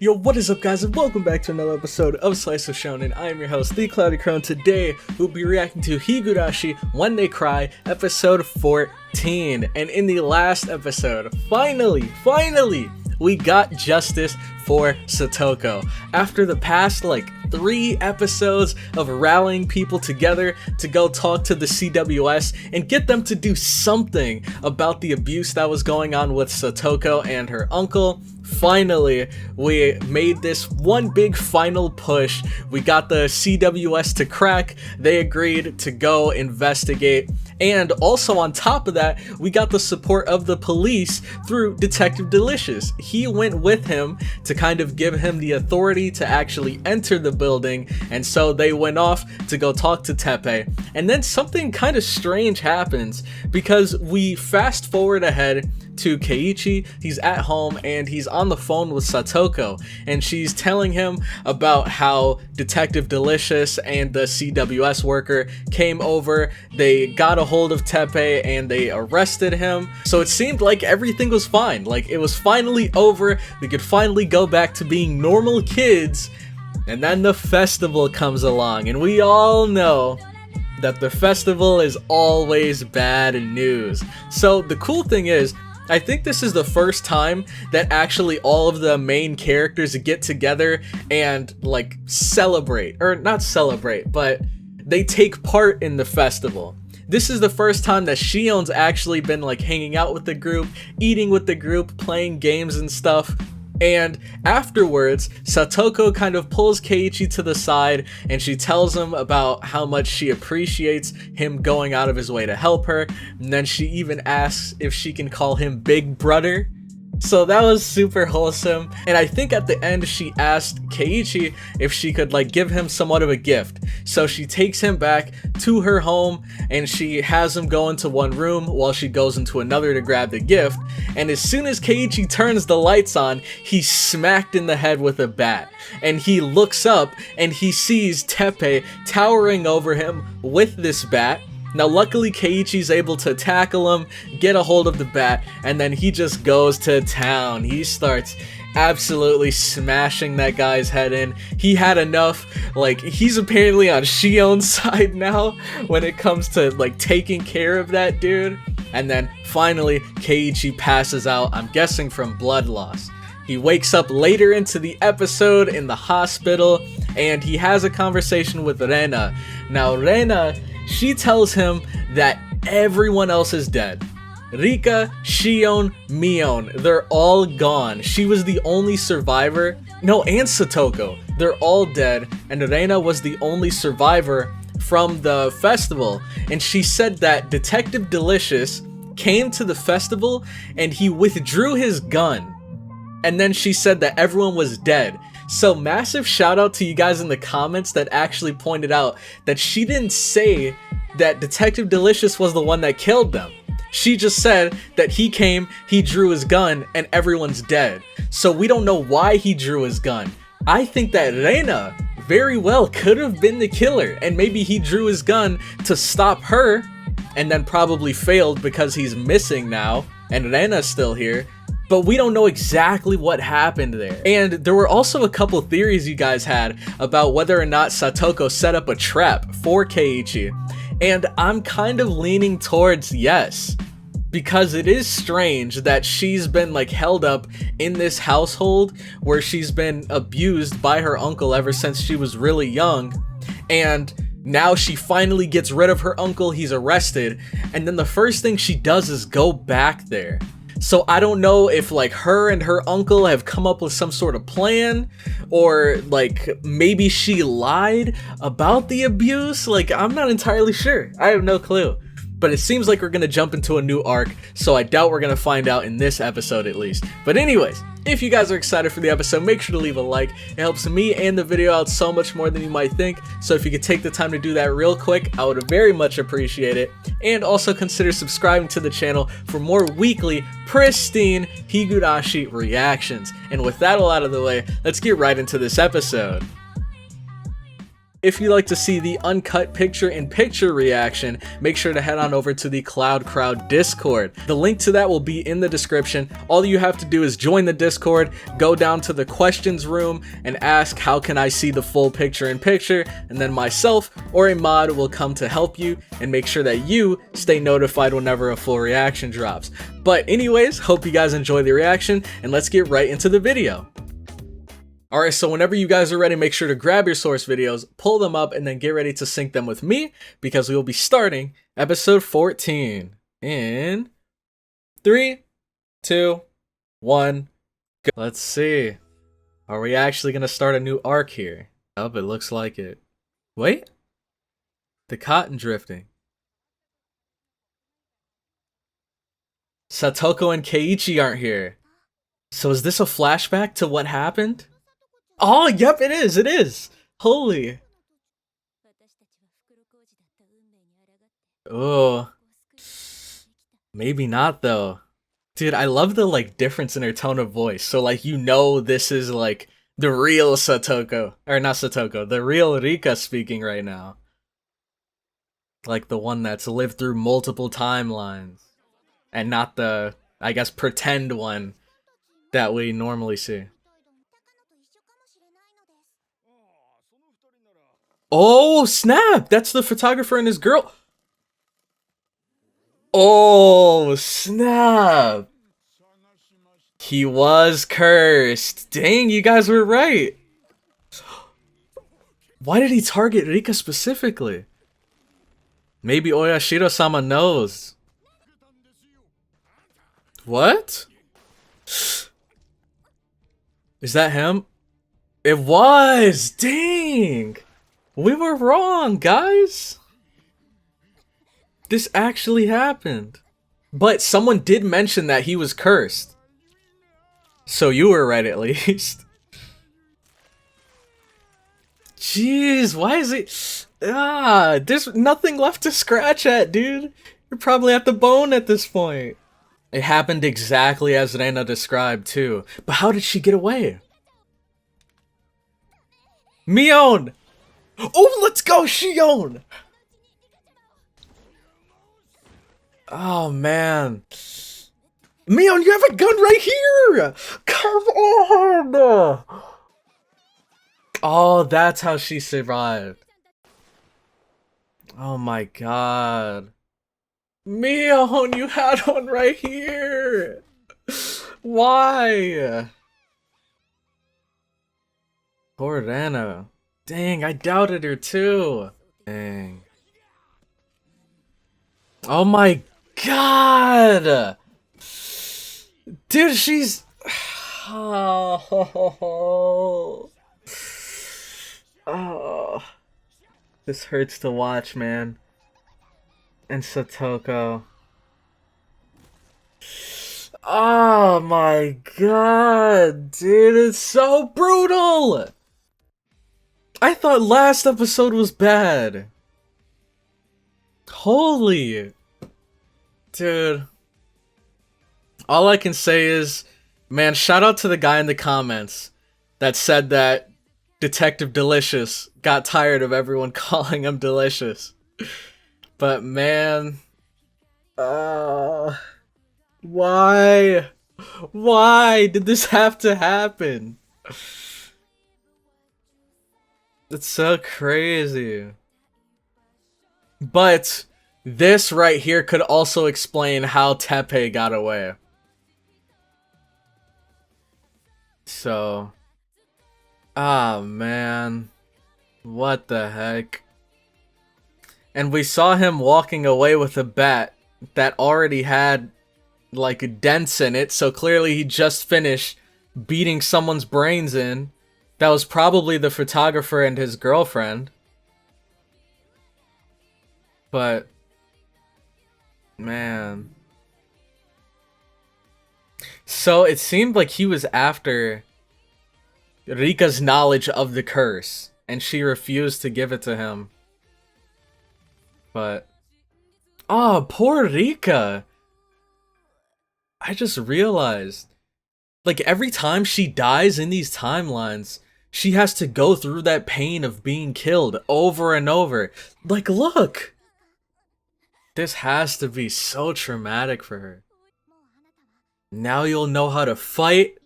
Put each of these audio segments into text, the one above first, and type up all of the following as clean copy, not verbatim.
Yo, what is up guys, and welcome back to another episode of Slice of Shonen. I am your host, The Cloudy Crow, and today we'll be reacting to Higurashi When They Cry, episode 14. And in the last episode, finally, we got justice for Satoko. After the past, 3 episodes of rallying people together to go talk to the CWS and get them to do something about the abuse that was going on with Satoko and her uncle. Finally, we made this one big final push. We got the CWS to crack. They agreed to go investigate. And also on top of that, we got the support of the police through Detective Delicious. He went with him to kind of give him the authority to actually enter the building. And so they went off to go talk to Teppei. And then something kind of strange happens because we fast forward ahead to Keiichi. He's at home and he's on the phone with Satoko, and she's telling him about how Detective Delicious and the CWS worker came over. They got a hold of Teppei and they arrested him. So it seemed like everything was fine. Like it was finally over. We could finally go back to being normal kids. And then the festival comes along, and we all know that the festival is always bad news. So the cool thing is, I think this is the first time that actually all of the main characters get together and celebrate, or not celebrate, but they take part in the festival. This is the first time that Shion's actually been hanging out with the group, eating with the group, playing games and stuff. And afterwards, Satoko kind of pulls Keiichi to the side and she tells him about how much she appreciates him going out of his way to help her. And then she even asks if she can call him Big Brother. So that was super wholesome. And I think at the end she asked Keiichi if she could give him somewhat of a gift. So she takes him back to her home and she has him go into one room while she goes into another to grab the gift. And as soon as Keiichi turns the lights on, he's smacked in the head with a bat. And he looks up and he sees Teppei towering over him with this bat. Now luckily Keiichi's able to tackle him, get a hold of the bat, and then he just goes to town. He starts absolutely smashing that guy's head in. He had enough. He's apparently on Shion's side now when it comes to taking care of that dude. And then finally Keiichi passes out, I'm guessing from blood loss. He wakes up later into the episode in the hospital and he has a conversation with Rena. Now Rena, she tells him that everyone else is dead. RIKA, Shion, Mion, they're all gone. She was the only survivor. No, and Satoko. They're all dead, and Rena was the only survivor from the festival. And she said that Detective Delicious came to the festival and he withdrew his gun. And then she said that everyone was dead. So massive shout out to you guys in the comments that actually pointed out that she didn't say that Detective Delicious was the one that killed them. She just said that he came, he drew his gun, and everyone's dead. So we don't know why he drew his gun. I think that Rena very well could have been the killer, and maybe he drew his gun to stop her, and then probably failed because he's missing now, and Rena's still here. But we don't know exactly what happened there. And there were also a couple theories you guys had about whether or not Satoko set up a trap for Keiichi. And I'm kind of leaning towards yes. Because it is strange that she's been held up in this household where she's been abused by her uncle ever since she was really young. And now she finally gets rid of her uncle, he's arrested. And then the first thing she does is go back there. So I don't know if her and her uncle have come up with some sort of plan, or maybe she lied about the abuse. I'm not entirely sure. I have no clue. But it seems like we're gonna jump into a new arc, so I doubt we're gonna find out in this episode at least. But anyways, if you guys are excited for the episode, make sure to leave a like. It helps me and the video out so much more than you might think. So if you could take the time to do that real quick, I would very much appreciate it. And also consider subscribing to the channel for more weekly, pristine Higurashi reactions. And with that all out of the way, let's get right into this episode. if you like to see the uncut picture-in-picture reaction, make sure to head on over to the Cloud Crowd Discord. The link to that will be in the description. All you have to do is join the Discord, go down to the questions room, and ask how can I see the full picture-in-picture, and then myself or a mod will come to help you and make sure that you stay notified whenever a full reaction drops. But anyways, hope you guys enjoy the reaction, and let's get right into the video. Alright, so whenever you guys are ready, make sure to grab your source videos, pull them up, and then get ready to sync them with me, because we will be starting episode 14 in 3, 2, 1, go. Let's see. Are we actually going to start a new arc here? Oh, it looks like it. Wait. The cotton drifting. Satoko and Keiichi aren't here. So is this a flashback to what happened? Oh, yep, it is. Holy. Oh. Maybe not, though. Dude, I love the, like, difference in her tone of voice. So, like, you know this is, like, the real Satoko. Or not Satoko, the real Rika speaking right now. Like, the one that's lived through multiple timelines. And not the, I guess, pretend one that we normally see. Oh, snap! That's the photographer and his girl. Oh, snap! He was cursed. Dang, you guys were right. Why did he target Rika specifically? Maybe Oyashiro-sama knows. What? Is that him? It was! Dang! We were wrong, guys! This actually happened. But someone did mention that he was cursed. So you were right at least. Jeez, why is it... there's nothing left to scratch at, dude. You're probably at the bone at this point. It happened exactly as Reina described, too. But how did she get away? Mion! Oh, let's go, Shion! Oh, man. Mion, you have a gun right here! Come on! Oh, that's how she survived. Oh my god. Mion, you had one right here! Why? Poor Rena. Dang, I doubted her too. Dang. Oh my god! Dude, she's... Oh. This hurts to watch, man. And Satoko. Oh my god, dude, it's so brutal! I thought last episode was bad. Holy. Dude. All I can say is, man, shout out to the guy in the comments that said that Detective Delicious got tired of everyone calling him Delicious. But man, why? Why did this have to happen? It's so crazy. But this right here could also explain how Teppei got away. So, man, what the heck? And we saw him walking away with a bat that already had like dents in it, so clearly he just finished beating someone's brains in. That was probably the photographer and his girlfriend. But man, so it seemed like he was after Rika's knowledge of the curse, and she refused to give it to him. But oh, poor Rika. I just realized, like, every time she dies in these timelines, She has to go through that pain of being killed over and over. Like, look! This has to be so traumatic for her. Now you'll know how to fight,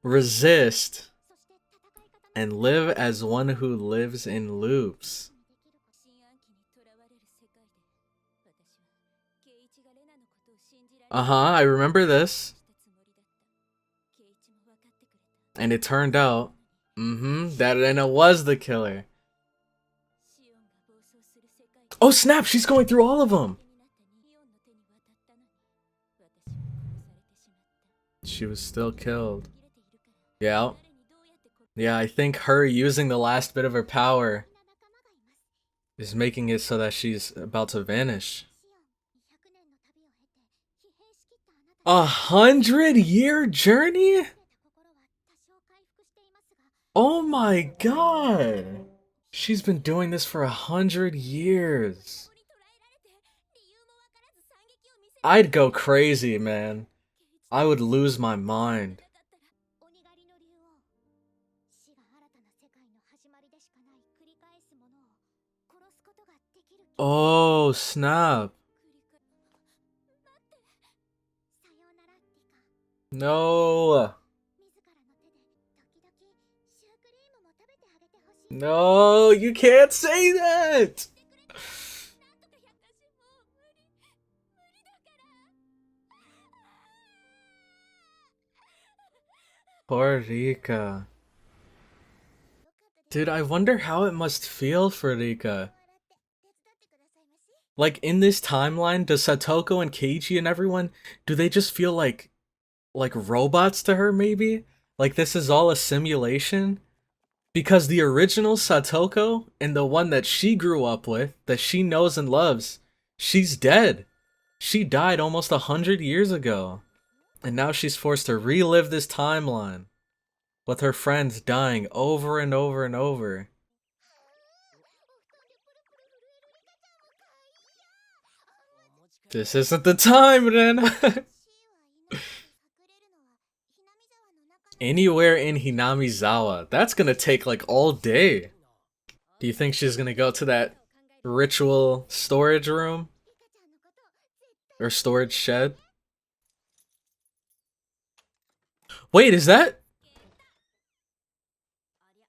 resist, and live as one who lives in loops. I remember this. And it turned out, that Rena was the killer. Oh snap, she's going through all of them! She was still killed. Yeah. Yeah, I think her using the last bit of her power is making it so that she's about to vanish. 100-year journey? Oh my god! She's been doing this for 100 years. I'd go crazy, man. I would lose my mind. Oh, snap. No. No, you can't say that. Poor Rika. Dude, I wonder how it must feel for Rika. Like, in this timeline, does Satoko and Keiji and everyone, do they just feel like robots to her, maybe? Like this is all a simulation? Because the original Satoko and the one that she grew up with, that she knows and loves, she's dead. She died almost 100 years ago. And now she's forced to relive this timeline with her friends dying over and over and over. This isn't the time, Ren. Anywhere in Hinamizawa. That's gonna take like all day. Do you think she's gonna go to that ritual storage room? Or storage shed? Wait, is that?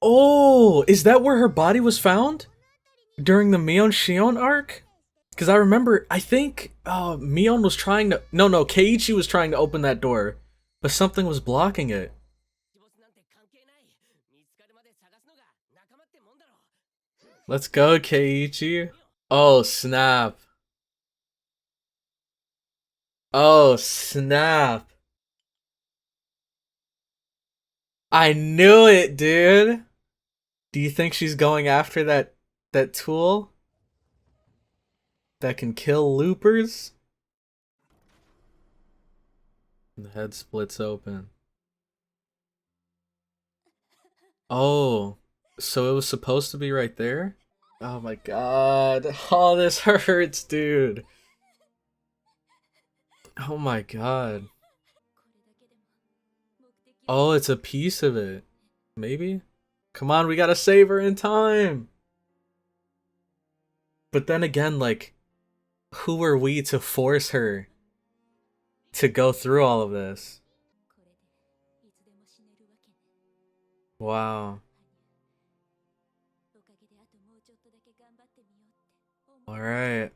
Oh, is that where her body was found? During the Mion Shion arc? Because I remember, I think Mion was trying to... No, Keiichi was trying to open that door. But something was blocking it. Let's go, Keiichi. Oh, snap. Oh, snap. I knew it, dude. Do you think she's going after that tool that can kill loopers? The head splits open. Oh, so it was supposed to be right there? Oh my god. Oh, this hurts, dude. Oh my god. Oh, it's a piece of it. Maybe? Come on, we gotta save her in time! But then again, like, who are we to force her to go through all of this? Wow. Alright.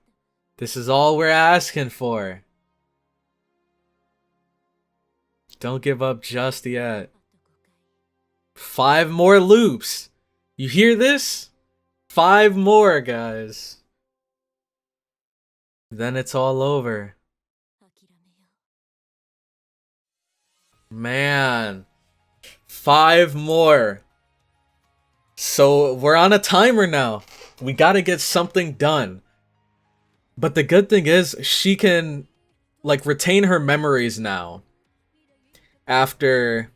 This is all we're asking for. Don't give up just yet. 5 more loops. You hear this? 5 more, guys. Then it's all over. Man. 5 more. So we're on a timer now. We gotta get something done. But the good thing is she can like retain her memories now. After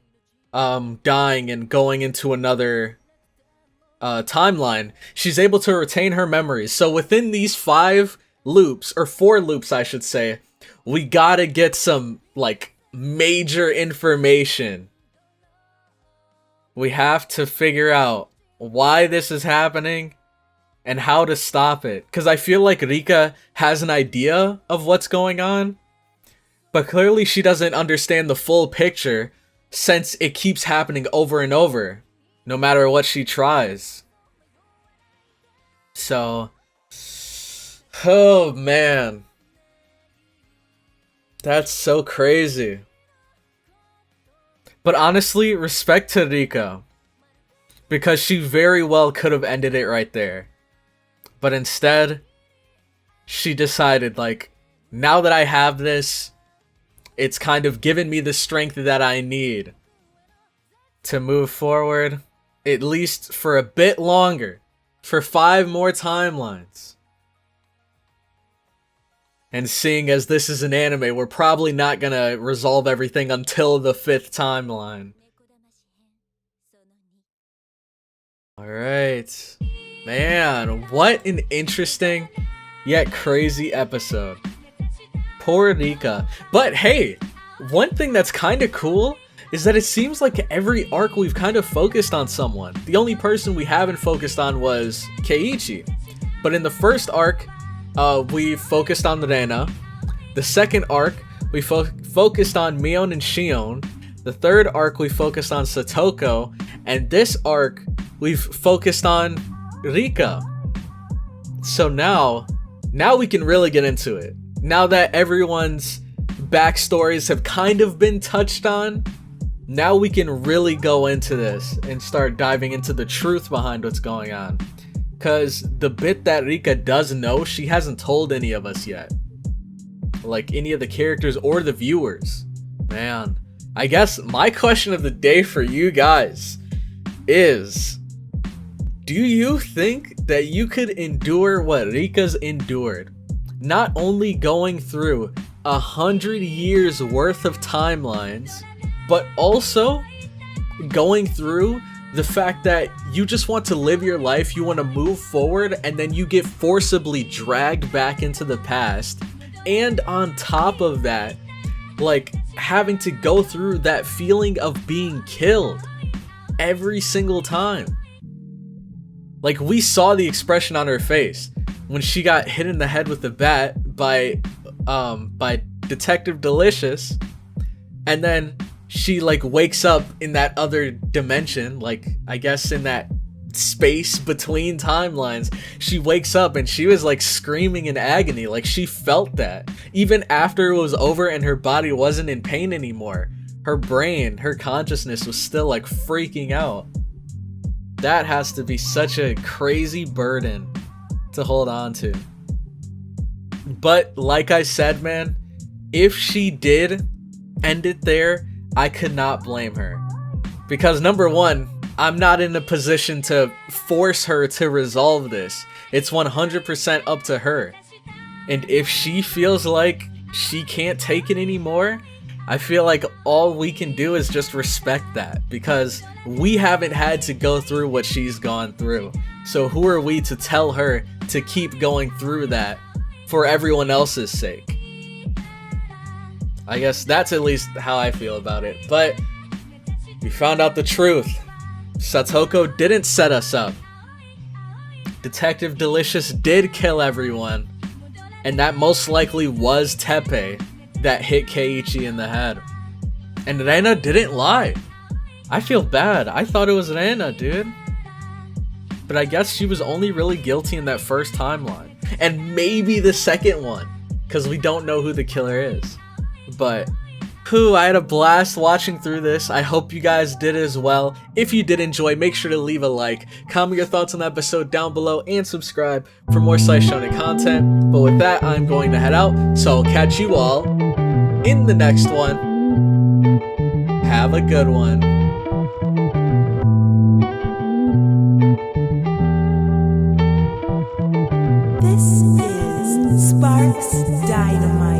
dying and going into another timeline, she's able to retain her memories. So within these 5 loops, or 4 loops I should say, we gotta get some like major information. we have to figure out why this is happening and how to stop it. Because I feel like RIKA has an idea of what's going on, but clearly she doesn't understand the full picture since it keeps happening over and over, no matter what she tries. So, oh man. That's so crazy. But honestly, respect to RIKA, because she very well could have ended it right there. But instead, she decided, like, now that I have this, it's kind of given me the strength that I need to move forward, at least for a bit longer, for 5 more timelines. And seeing as this is an anime, we're probably not gonna resolve everything until the 5th timeline. Alright. Man, what an interesting yet crazy episode. Poor RIKA. But hey, one thing that's kind of cool is that it seems like every arc we've kind of focused on someone. The only person we haven't focused on was Keiichi. But in the first arc, we focused on Rena. The second arc, we focused on Mion and Shion. The third arc, we focused on Satoko. And this arc, we've focused on RIKA. So now we can really get into it. Now that everyone's backstories have kind of been touched on, now we can really go into this and start diving into the truth behind what's going on. Because the bit that RIKA does know, she hasn't told any of us yet. Like any of the characters or the viewers. Man, I guess my question of the day for you guys is, do you think that you could endure what RIKA's endured? Not only going through 100 years worth of timelines, but also going through the fact that you just want to live your life, you want to move forward, and then you get forcibly dragged back into the past. And on top of that, like, having to go through that feeling of being killed every single time. Like, we saw the expression on her face when she got hit in the head with the bat by Detective Delicious, and then she like wakes up in that other dimension, like I guess in that space between timelines. She wakes up and she was like screaming in agony, like she felt that even after it was over and her body wasn't in pain anymore. Her brain, her consciousness was still like freaking out. That has to be such a crazy burden to hold on to. But like I said, man, if she did end it there, I could not blame her. Because number one, I'm not in a position to force her to resolve this. It's 100% up to her. And if she feels like she can't take it anymore, I feel like all we can do is just respect that. Because we haven't had to go through what she's gone through. So who are we to tell her to keep going through that for everyone else's sake? I guess that's at least how I feel about it. But we found out the truth. Satoko didn't set us up. Detective Delicious did kill everyone. And that most likely was Teppei that hit Keiichi in the head. And Rena didn't lie. I feel bad. I thought it was Rena, dude. But I guess she was only really guilty in that first timeline. And maybe the second one. Because we don't know who the killer is. But I had a blast watching through this. I hope you guys did as well. If you did enjoy, make sure to leave a like, comment your thoughts on the episode down below, and subscribe for more Slice Shonen content. But with that, I'm going to head out, so I'll catch you all in the next one. Have a good one. This is Sparks Dynamite.